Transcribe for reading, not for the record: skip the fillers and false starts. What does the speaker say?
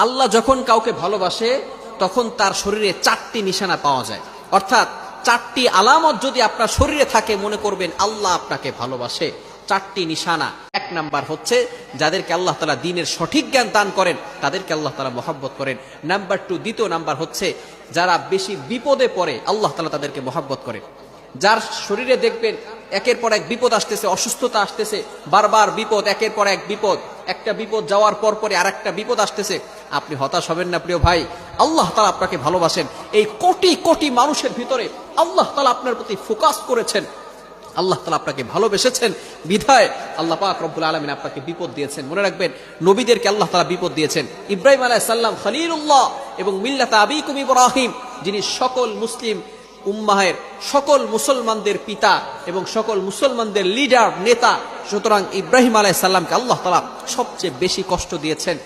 আল্লাহ যখন কাউকে ভালোবাসে তখন তার শরীরে 4টি নিশানা পাওয়া যায়, অর্থাৎ 4টি আলামত যদি আপনার শরীরে থাকে মনে করবেন আল্লাহ আপনাকে ভালোবাসে। 4টি নিশানা। 1 নাম্বার হচ্ছে যাদেরকে আল্লাহ তাআলা দ্বীনের সঠিক জ্ঞান দান করেন তাদেরকে আল্লাহ তাআলা মহব্বত করেন। নাম্বার 2, দ্বিতীয় নাম্বার হচ্ছে যারা বেশি বিপদে পড়ে আল্লাহ তাআলা তাদেরকে মহব্বত করেন। যার শরীরে দেখবেন একের পর এক বিপদ আসতেছে, অসুস্থতা আসতেছে, বারবার বিপদ, একের পর এক বিপদ, একটা বিপদ যাওয়ার পর পরে আরেকটা বিপদ আসতেছে, আপনি হতাশ হবেন না প্রিয় ভাই। আল্লাহ তাআলা আপনাকে ভালোবাসেন। এই কোটি কোটি মানুষের ভিতরে আল্লাহ তাআলা আপনার প্রতি ফোকাস করেছেন, আল্লাহ তাআলা আপনাকে ভালোবেসেছেন বিধায় আল্লাহ পাক রব্বুল আলামিন আপনাকে বিপদ দিয়েছেন। মনে রাখবেন নবীদেরকে আল্লাহ তাআলা বিপদ দিয়েছেন। ইব্রাহিম আলাইহিস সালাম খলিলুল্লাহ এবং মিল্লাত আবিকুম ইব্রাহিম, যিনি সকল মুসলিম উম্মাহের সকল মুসলমানদের পিতা এবং সকল মুসলমানদের লিডার নেতা, সুতরাং ইব্রাহিম আলাইহিস সালামকে আল্লাহ তাআলা সবচেয়ে বেশি কষ্ট দিয়েছেন।